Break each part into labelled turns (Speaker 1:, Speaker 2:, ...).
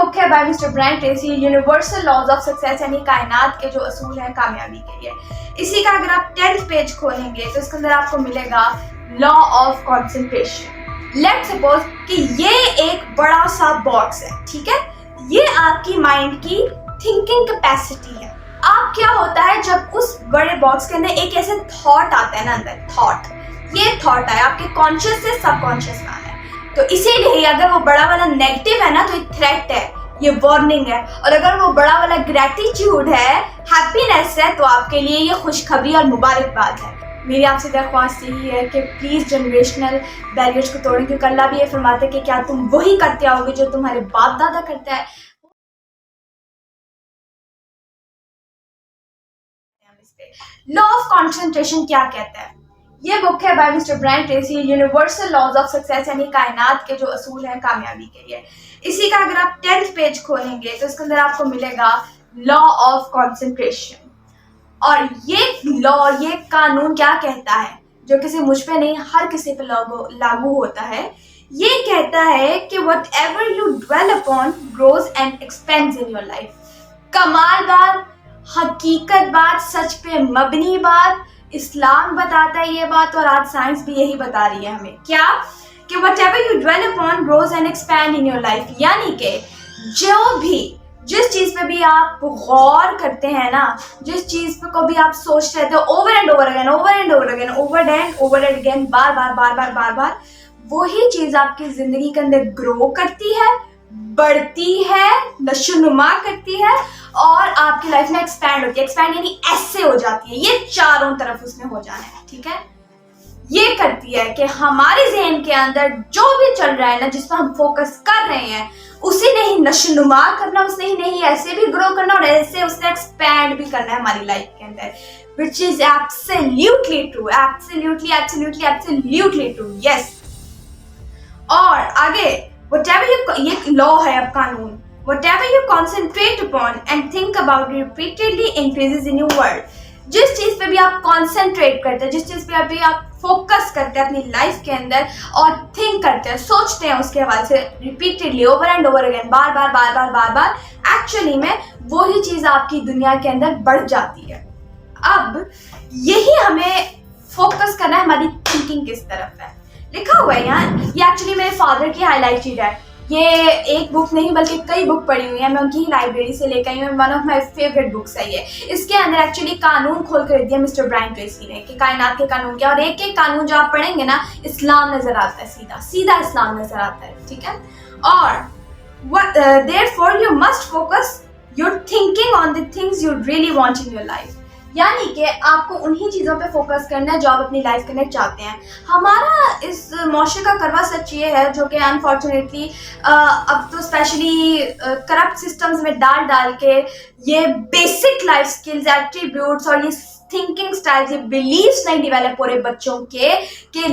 Speaker 1: Book है by mister Brian Tracy, universal laws of success, यानी कायनात के जो असूल हैं कामयाबी के लिए। इसी का अगर आप 10th पेज खोलेंगे तो इसके अंदर आपको मिलेगा law of concentration. Let's suppose कि ये एक बड़ा सा बॉक्स है, ठीक है, ये आपकी माइंड की थिंकिंग कैपेसिटी है। आप क्या होता है जब उस बड़े बॉक्स के अंदर एक ऐसे थॉट आता है ना, अंदर थॉट, ये थॉट है आपके कॉन्शियस से सबकॉन्शियस में आया है, तो इसीलिए अगर वो बड़ा वाला नेगेटिव है ना तो ये थ्रेट है, ये वार्निंग है, और अगर वो बड़ा वाला ग्रेटिट्यूड है, हैप्पीनेस है, तो आपके लिए ये खुशखबरी और मुबारकबाद है। मेरी आपसे दरख्वास्त यही है कि प्लीज़ जनरेशनल बैरियर्स को तोड़ें, क्योंकि अल्लाह भी ये फरमाते कि क्या तुम वही करते आओगे जो तुम्हारे बाप दादा करता है। लॉ ऑफ कॉन्सेंट्रेशन क्या कहता है? ये बुक है by mister Brian Tracy, universal laws of success, यानी कायनात के जो असूल हैं कामयाबी के लिए। इसी का अगर आप 10th पेज खोलेंगे तो इसके अंदर आपको मिलेगा लॉ ऑफ कॉन्सेंट्रेशन। और ये लॉ, ये कानून क्या कहता है, जो किसी मुझ पे नहीं हर किसी पे लागू होता है, ये कहता है कि whatever you dwell upon grows and expands in your life. कमाल बात, हकीकत बात, सच पे मबनी बात, इस्लाम बताता है ये बात, और आज साइंस भी यही बता रही है हमें, क्या कि whatever you dwell upon grows and expand in your life, यानी कि जो भी, जिस चीज़ पे भी आप गौर करते हैं ना, जिस चीज़ पे को भी आप सोचते रहते हो over and over again, over and over again, over and again, बार बार, वही चीज़ आपकी ज़िंदगी के अंदर ग्रो करती है, बढ़ती है, नशोनुमा करती है, और आपकी लाइफ में एक्सपैंड होती है। एक्सपैंड यानी ऐसे हो जाती है, ये चारों तरफ उसमें हो जाना है, ठीक है। ये करती है कि हमारे ज़हन के अंदर जो भी चल रहा है ना, जिस पर हम फोकस कर रहे हैं, उसे नहीं नशोनुमा करना, उसे नहीं ऐसे भी ग्रो करना, और ऐसे उसे एक्सपैंड भी करना है हमारी लाइफ के अंदर, which is absolutely true, absolutely true, yes. और आगे whatever you, ये लॉ है अब कानून, whatever you concentrate upon and think about repeatedly increases in your world। जिस चीज पे भी आप कॉन्सेंट्रेट करते हैं, जिस चीज पे अभी आप फोकस करते हैं अपनी लाइफ के अंदर, और थिंक करते हैं, सोचते हैं उसके हवाले से repeatedly, over and over again, bar, actually में वही चीज आपकी दुनिया के अंदर बढ़ जाती है। अब यही हमें फोकस करना है, हमारी थिंकिंग किस तरफ है। लिखा हुआ है यार, ये एक्चुअली मेरे फादर की हाईलाइट शीट है, ये एक बुक नहीं बल्कि कई बुक पढ़ी हुई है, मैं उनकी ही लाइब्रेरी से लेकर आई हूँ, one of my favourite books है ये। इसके अंदर एक्चुअली कानून खोल कर दिया मिस्टर ब्रायन ट्रेसी ने कि कायनात के कानून क्या, और एक एक कानून जो आप पढ़ेंगे ना, इस्लाम नजर आता है, सीधा इस्लाम नजर आता है, ठीक है। और therefore you must focus your thinking on the things you really want in your life, यानी कि आपको उन्हीं चीज़ों पे फोकस करना है जो आप अपनी लाइफ करना चाहते हैं। हमारा इस माशरे का करवा सच ये है, जो कि अनफॉर्चुनेटली अब तो स्पेशली करप्ट सिस्टम्स में डाल के ये बेसिक लाइफ स्किल्स, एट्रीब्यूट्स और ये थिंकिंग स्टाइल्स, ये बिलीव्स नहीं डेवलप हो रहे बच्चों के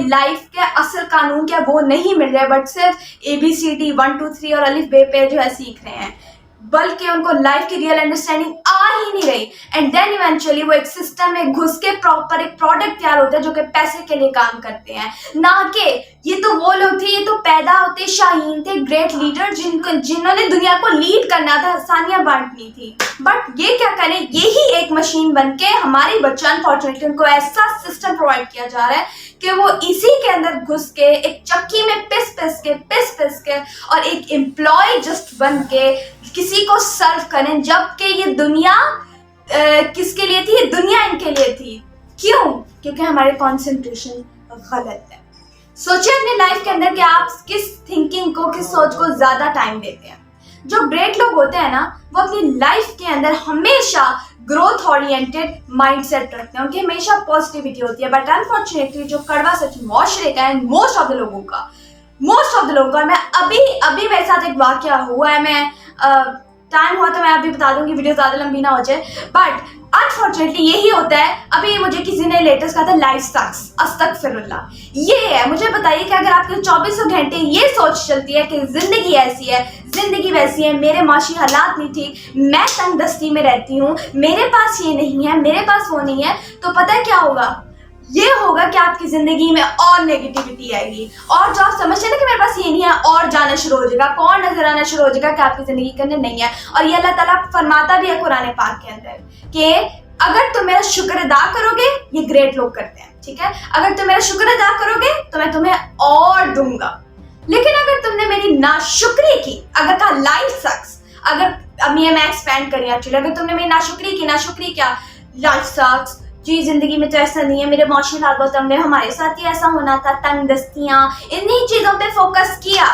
Speaker 1: लाइफ के असल कानून क्या वो नहीं मिल रहे, बट सिर्फ ABCD 1 2 3 और अलिफ बे पे जो है सीख रहे हैं, बल्कि उनको लाइफ की रियल अंडरस्टैंडिंग आ ही नहीं रही। एंड देन इवेंचुअली वो एक सिस्टम में घुस के प्रॉपर एक प्रोडक्ट तैयार होता है जो कि पैसे के लिए काम करते हैं, ना कि ये तो वो लोग थे, ये तो पैदा होते शाहीन थे, ग्रेट लीडर, जिन्होंने दुनिया को लीड करना था, आसानियां बांटनी थी। बट ये क्या करें, यही एक मशीन बन के हमारे बच्चे, अनफॉर्चुनेटली उनको ऐसा सिस्टम प्रोवाइड किया जा रहा है कि वो इसी के अंदर घुस के एक चक्की में पिस पिस के और एक एम्प्लॉय जस्ट बन के किसी को सर्व करें, जबकि ये दुनिया किसके लिए थी, ये दुनिया इनके लिए थी। क्यों? क्योंकि हमारे कंसंट्रेशन गलत है। सोचिए अपनी लाइफ के अंदर कि आप किस थिंकिंग को, किस सोच को ज्यादा टाइम देते हैं। जो ग्रेट लोग होते हैं ना, वो अपनी लाइफ के अंदर हमेशा ग्रोथ ओरिएंटेड माइंडसेट रखते हैं, उनकी हमेशा पॉजिटिविटी होती है। बट अनफॉर्चुनेटली जो कड़वा सच माशरे का है, मोस्ट ऑफ द लोगों का, और मैं अभी मेरे साथ एक वाकया हुआ है, मैं टाइम हुआ तो मैं अभी बता दूंगी, वीडियो ज़्यादा लंबी ना हो जाए। बट अनफॉर्चुनेटली यही होता है। अभी मुझे किसी ने लेटेस्ट कहा था लाइफ सक्स, अस्तगफिरुल्लाह। ये है, मुझे बताइए कि अगर आपके 2400 घंटे ये सोच चलती है कि ज़िंदगी ऐसी है, ज़िंदगी वैसी है, मेरे माशी हालात नहीं ठीक, मैं तंग दस्ती में रहती हूँ, मेरे पास ये नहीं है, मेरे पास वो नहीं है, तो पता है क्या होगा? ये होगा कि आपकी जिंदगी में और नेगेटिविटी आएगी, और जो आप समझते हैं ना कि मेरे पास ये नहीं है, और जाना शुरू हो जाएगा, कौन नजर आना शुरू हो जाएगा कि आपकी जिंदगी के अंदर नहीं है। और ये अल्लाह ताला फरमाता भी है कुरान पाक के अंदर कि अगर तुम मेरा शुक्र अदा करोगे, ये ग्रेट लोग करते हैं, ठीक है, अगर तुम मेरा शुक्र अदा करोगे तो मैं तुम्हें और दूंगा। लेकिन अगर तुमने मेरी नाशुक्री की, अगर का लाइफ सक्स, अगर अब ये मैं एक्सपेंड करी एक्चुअली, अगर तुमने मेरी नाशुक्री क्या, लाइफ सक्स जी, जिंदगी में तो ऐसा नहीं है, मेरे माशी हाल बहुत तंग है, हमारे साथ ही ऐसा होना था, तंग दस्तियां, इन्हीं चीजों पे फोकस किया,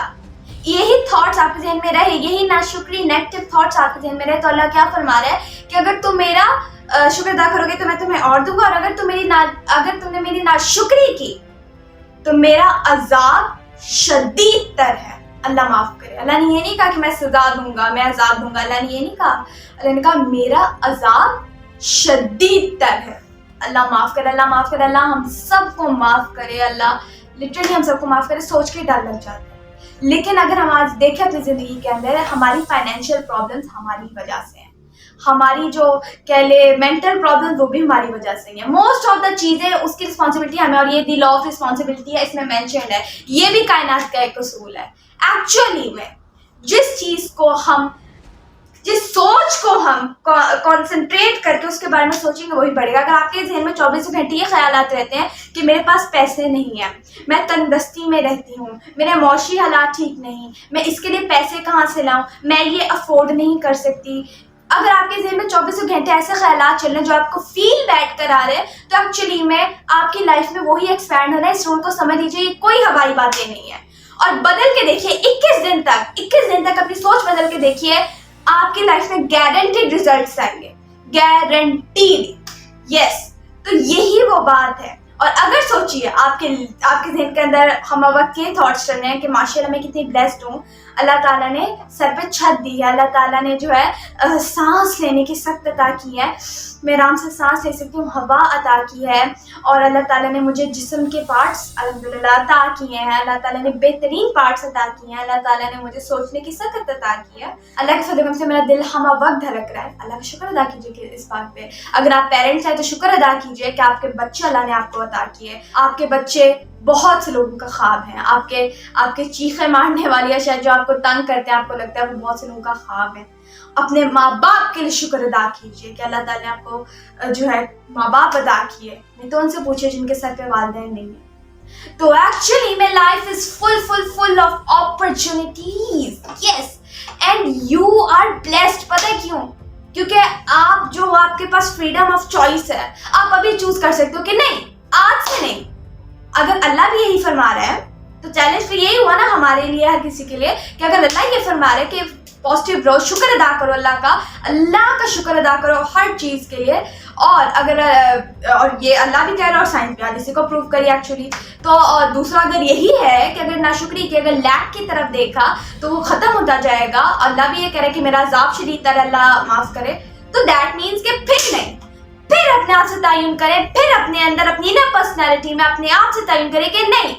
Speaker 1: यही थॉट्स आपके जहन में रहे, यही नाशुक्री नेगेटिव थॉट्स आपके जहन में रहे, तो अल्लाह क्या फरमा रहा है कि अगर तुम मेरा शुक्र अदा करोगे तो मैं तुम्हें और दूंगा, और अगर तुमने मेरी नाशुक्री की तो मेरा अजाब शदीद तर है। अल्लाह माफ करे, अल्लाह ने ये नहीं कहा कि मैं सजा दूंगा, मैं अजाब दूंगा, अल्लाह ने ये नहीं कहा, अल्लाह ने कहा मेरा अजाब शदीद तर है। अल्लाह माफ करे, अल्लाह माफ करे, अल्लाह हम सबको माफ करे, अल्लाह लिटरली हम सबको माफ करे। सोच के डर लग जाता है। लेकिन अगर हम आज देखें अपनी जिंदगी के अंदर, हमारी फाइनेंशियल प्रॉब्लम्स हमारी वजह से हैं, हमारी जो कह ले मेंटल प्रॉब्लम वो भी हमारी वजह से ही है। मोस्ट ऑफ द चीजें उसकी रिस्पॉन्सिबिलिटी हमें, और ये दी लॉ ऑफ रिस्पॉन्सिबिलिटी है, इसमें मेंशन्ड है, ये भी कायनात का एक उसूल है। एक्चुअली में जिस सोच को हम कंसंट्रेट करके उसके बारे में सोचेंगे वही बढ़ेगा। अगर आपके जहन में 24 घंटे ये ख्यालात रहते हैं कि मेरे पास पैसे नहीं है, मैं तंगदस्ती में रहती हूँ, मेरे मौशी हालात ठीक नहीं, मैं इसके लिए पैसे कहाँ से लाऊं, मैं ये अफोर्ड नहीं कर सकती, अगर आपके जहन में 24 घंटे ऐसे ख्यालात चल रहे हैं जो आपको फील बैड करा रहे हैं, तो एक्चुअली में आपकी लाइफ में वही एक्सपैंड हो रहा है। इस रूल को समझ लीजिए, ये कोई हवाई बातें नहीं है। और बदल के देखिए 21 दिन तक अपनी सोच बदल के देखिए, आपकी लाइफ में गारंटीड रिजल्ट्स आएंगे, गारंटीड, यस। तो यही वो बात है। और अगर सोचिए आपके जहन के अंदर हम वक्त ये थॉट्स चल रहे हैं कि माशाल्लाह मैं कितनी ब्लेस्ड हूँ, अल्लाह ताला ने सर पे छत दी है, अल्लाह ताला ने जो है सांस लेने की सख्त अता की है, मैं आराम से सांस ले सकती हूँ, हवा अता की है, और अल्लाह ताला ने मुझे जिस्म के पार्ट्स अल्हम्दुलिल्लाह अता किए हैं, अल्लाह ताला ने बेहतरीन पार्ट्स अता किए हैं, अल्लाह ताला ने मुझे सोचने की सख्त अता की है। अल्लाह के फजल से मेरा दिल हम वक्त धड़क रहा है, अल्लाह का शुक्र अदा कीजिए इस बात पे। अगर आप पेरेंट्स हैं तो शुक्र अदा कीजिए कि आपके बच्चे अल्लाह ने आपको अता किए। आपके बच्चे बहुत से लोगों का ख्वाब है, आपके चीखे मारने वाली या शायद जो आपको तंग करते हैं, आपको लगता है वो बहुत से लोगों का ख्वाब है। अपने माँ बाप के लिए शुक्र अदा कीजिए कि अल्लाह ताला ने आपको जो है माँ बाप अदा किए, नहीं तो उनसे पूछिए जिनके सर पे वालिदैन नहीं है। तो एक्चुअली में life is full of opportunities, yes, and you are blessed. पता है क्यों? क्योंकि आप जो आपके पास फ्रीडम ऑफ चॉइस है, आप अभी चूज कर सकते हो कि नहीं, आज से नहीं। अगर अल्लाह भी यही फरमा रहा है तो चैलेंज फिर यही हुआ ना हमारे लिए, हर किसी के लिए, कि अगर अल्लाह ये फरमा रहा है कि पॉजिटिव रहो, शुक्र अदा करो, अल्लाह का शुक्र अदा करो हर चीज के लिए, और अगर और ये अल्लाह भी कह रहा है और साइंस भी आज इसी को प्रूव करी एक्चुअली। तो और दूसरा अगर यही है कि अगर नाशुक्री की, अगर लैक की तरफ देखा तो वो खत्म होता जाएगा, अल्लाह भी ये कह रहा है कि मेरा अजाब शदीद तर, अल्लाह माफ करे, तो दैट मीन्स कि फिर नहीं, फिर अपने आप से तयन करें, फिर अपने अंदर अपनी ना पर्सनैलिटी में अपने आप से तयन करें कि नहीं,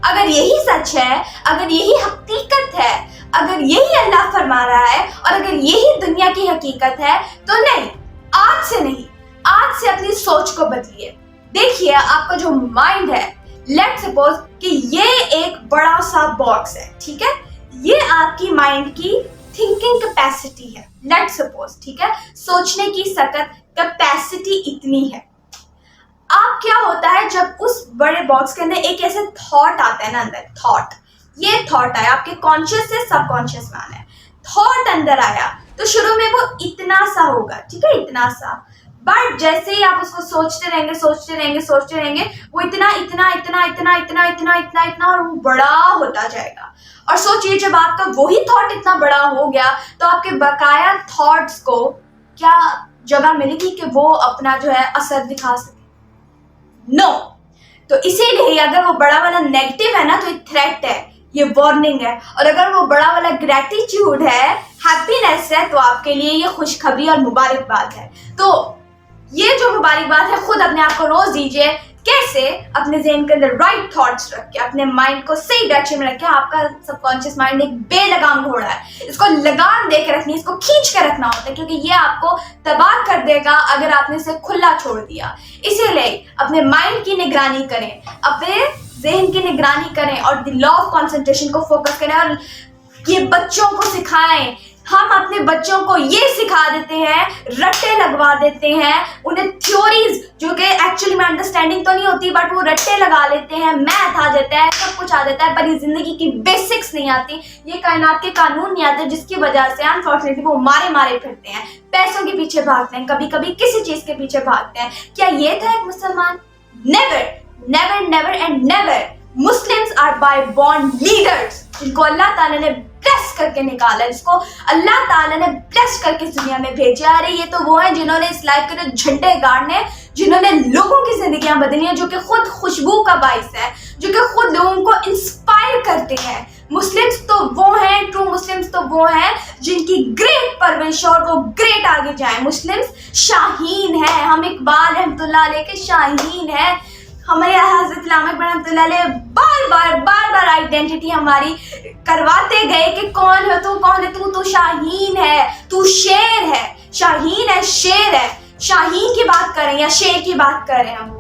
Speaker 1: अगर यही सच है, अगर यही हकीकत है, अगर यही अल्लाह फरमा रहा है, और अगर यही दुनिया की हकीकत है, तो नहीं, आज से नहीं, आज से अपनी सोच को बदलिए। देखिए आपका जो माइंड है, लेट्स सपोज कि ये एक बड़ा सा बॉक्स है, ठीक है, ये आपकी माइंड की थिंकिंग कैपेसिटी है, लेट्स सपोज, ठीक है, सोचने की सकत कैपेसिटी इतनी है। आप क्या होता है जब उस बड़े बॉक्स के अंदर एक ऐसे थॉट आता है ना, अंदर थॉट, ये थॉट आया आपके कॉन्शियस से सबकॉन्शियस में आना है, थॉट अंदर आया तो शुरू में वो इतना सा होगा, ठीक है, इतना सा, बट जैसे ही आप उसको सोचते रहेंगे वो इतना और वो बड़ा होता जाएगा। और सोचिए जब आपका वही थॉट इतना बड़ा हो गया तो आपके बकाया थॉट्स को क्या जगह मिलेगी कि वो अपना जो है असर दिखा सके? नो। तो इसीलिए अगर वो बड़ा वाला नेगेटिव है ना तो ये थ्रेट है, ये वार्निंग है, और अगर वो बड़ा वाला ग्रेटिट्यूड है, हैप्पीनेस है, तो आपके लिए ये खुशखबरी और मुबारकबाद है। तो ये जो मुबारकबाद है खुद अपने आप को रोज दीजिए कैसे? अपने ज़हन के अंदर राइट थॉट्स रख के, अपने माइंड को सही डायरेक्शन में रख के। आपका सबकॉन्शियस माइंड एक बेलगाम घोड़ा है, इसको लगाम दे के रखनी है, इसको खींच के रखना होता है, क्योंकि ये आपको तबाह कर देगा अगर आपने इसे खुला छोड़ दिया। इसीलिए अपने माइंड की निगरानी करें, अपने ज़हन की निगरानी करें और द लॉ ऑफ कंसंट्रेशन को फोकस करें और ये बच्चों को सिखाएं। हम अपने बच्चों को ये सिखा देते हैं, रट्टे लगवा देते हैं, उन्हें थ्योरीज जो कि एक्चुअली में अंडरस्टैंडिंग तो नहीं होती, बट वो रट्टे लगा लेते हैं, मैथ आ जाता है, सब कुछ आ जाता है, पर ये जिंदगी की बेसिक्स नहीं आती, ये कायनात के कानून नहीं आते, जिसकी वजह से अनफॉर्चुनेटली वो मारे मारे फिरते हैं, पैसों के पीछे भागते हैं, कभी कभी किसी चीज के पीछे भागते हैं। क्या ये था एक मुसलमान? Never, never, never and never. Muslims are by born leaders, जिनको अल्लाह ताला ने ब्लेस करके निकाला, जिसको अल्लाह ताला ने ब्लेस करके इस दुनिया में भेजा। अरे ये तो वो है जिन्होंने इस लाइफ के झंडे गाड़ने, जिन्होंने लोगों की जिंदगियां बदली हैं, जो कि खुद खुशबू का बाइस है, जो कि खुद लोगों को इंस्पायर करते हैं। मुस्लिम्स तो वो हैं, ट्रू मुस्लिम्स तो वो हैं जिनकी ग्रेट परवरिश और वो ग्रेट आगे जाए। मुस्लिम्स शाहीन है, हम इकबाल रहमतुल्लाह अलैह के शाहीन है। हमारे हज़रत इमाम रहमतुल्लाह अलैह बार बार आइडेंटिटी हमारी करवाते गए कि कौन है तू, कौन है तू, तू शाहीन है, तू शेर है। शाहीन है, शेर है, शाहीन की बात करें या शेर की बात करें हम,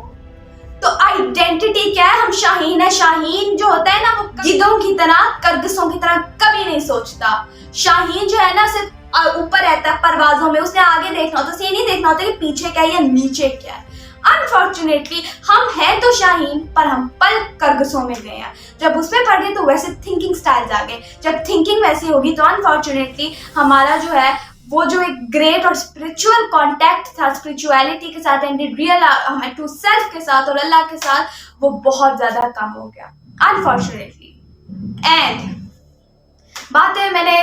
Speaker 1: तो आइडेंटिटी क्या है? हम शाहीन है। शाहीन जो होता है ना, वो गिद्धों की तरह, करगसों की तरह कभी नहीं सोचता। शाहीन जो है ना, सिर्फ ऊपर रहता है परवाजों में, उसने आगे देखना होता है, उसे ये नहीं देखना होता कि पीछे क्या है या नीचे क्या है। अनफॉर्चुनेटली हम हैं तो शाहीन, पर हम पल करगसों में गए हैं। जब उसमें पड़ गए तो वैसे थिंकिंग स्टाइल्स आ गए। जब थिंकिंग वैसी होगी तो अनफॉर्चुनेटली हमारा जो है वो जो एक ग्रेट और स्पिरिचुअल कांटेक्ट था स्पिरिचुअलिटी के साथ एंड रियल हमें टू सेल्फ के साथ और अल्लाह के साथ, वो बहुत ज्यादा कम हो गया अनफॉर्चुनेटली। एंड बातें मैंने,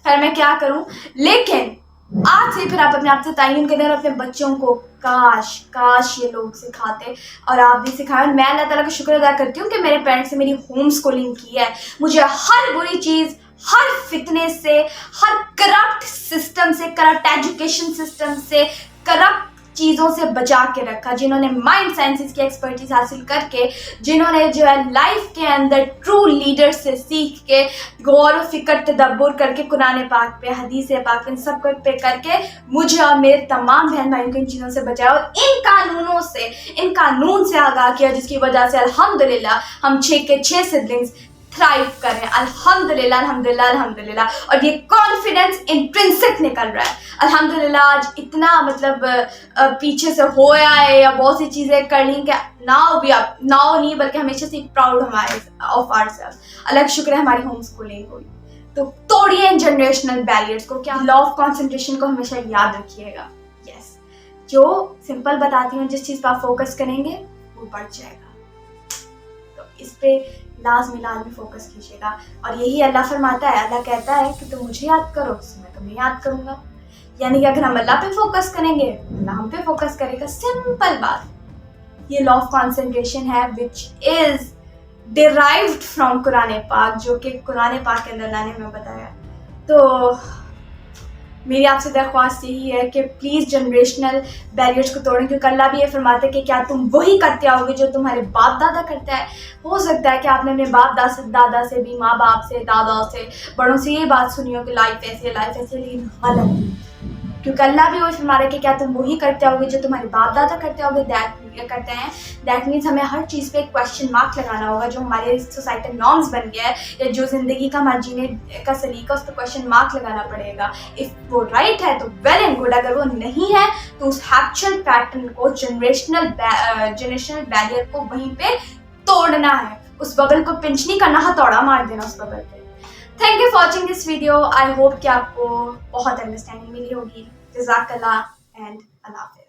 Speaker 1: फिर मैं क्या करूं, लेकिन आज से फिर आप अपने आप से तायन करें और अपने बच्चों को काश ये लोग सिखाते और आप भी सिखाएं। मैं अल्लाह ताला का शुक्र अदा करती हूँ कि मेरे पेरेंट्स ने मेरी होम स्कूलिंग की है, मुझे हर बुरी चीज़, हर फितने से, हर करप्ट सिस्टम से, करप्ट एजुकेशन सिस्टम से, करप्ट चीज़ों से बचा के रखा। जिन्होंने माइंड साइंसेस की एक्सपर्टीज हासिल करके, जिन्होंने जो है लाइफ के अंदर ट्रू लीडर से सीख के, गौर व फिक्र तदब्बुर करके, कुरान पाक पे, हदीस पाक पे, इन सब पे करके मुझे और मेरे तमाम बहन भाइयों को इन चीज़ों से बचाया और इन कानूनों से, इन कानून से आगाह किया, जिसकी वजह से अल्हम्दुलिल्लाह हम 6 के 6 सिबलिंग्स थ्राइव करें। अल्हम्दुलिल्लाह, अल्हम्दुलिल्लाह, अल्हम्दुलिल्लाह। और ये कॉन्फिडेंस इंट्रिंसिक निकल रहा है अल्हम्दुलिल्लाह। आज इतना मतलब पीछे से होया है या बहुत सी चीज़ें कर ली कि नाउ नहीं, बल्कि हमेशा से प्राउड हमारे ऑफ आवरसेल्व्स। अल्लाह का शुक्र है हमारी होम स्कूलिंग हुई। तो तोड़िए इन जनरेशनल बैरियर्स को। क्या लॉ ऑफ कंसंट्रेशन को हमेशा याद रखिएगा। यस, जो सिंपल बताती हूँ, जिस चीज़ पर आप फोकस करेंगे वो बढ़ जाएगा, तो इस पे लाजमी फोकस कीजिएगा। और यही अल्लाह फरमाता है, अल्लाह कहता है कि तुम मुझे याद करो तो मैं तुम्हें याद करूँगा। यानी कि अगर हम अल्लाह पे फोकस करेंगे, अल्लाह हम पे फोकस करेगा। सिंपल बात। ये लॉ ऑफ कंसंट्रेशन है which is derived from Quran पाक, जो कि कुरान पाक के अंदर अल्लाह ने हमें बताया। तो मेरी आपसे दरख्वास्त यही है कि प्लीज़ जनरेशनल बैरियर्स को तोड़ें, क्योंकि अल्लाह भी ये फरमाते हैं कि क्या तुम वही करते आओगे जो तुम्हारे बाप दादा करता है। हो सकता है कि आपने अपने बाप दादा से भी, माँ बाप से, दादा से, बड़ों से ये बात सुनी हो कि लाइफ ऐसी है, लाइफ ऐसी है, लेकिन गलत, क्योंकि अल्लाह भी वही फरमा रहे कि क्या तुम वही करते होगे जो तुम्हारे बाप दादा करते होगे। दैट मीन्स हमें हर चीज़ पे एक क्वेश्चन मार्क लगाना होगा। जो हमारे सोसाइटल नॉर्म्स बन गया है या जो ज़िंदगी का हमारे जीने का सलीका, उस पर क्वेश्चन मार्क लगाना पड़ेगा। इफ़ वो राइट है तो वेल एंड गुड, अगर वो नहीं है तो उस हैप्चुअल पैटर्न को, जनरेशनल बैरियर को वहीं पे तोड़ना है। उस बबल को पिंच नहीं करना, हथौड़ा मार देना उस बबल पे। Thank you for watching this video. I hope कि आपको बहुत अंडरस्टैंडिंग मिली होगी। जज़ाकल्लाह एंड अल्लाह हाफ़िज़।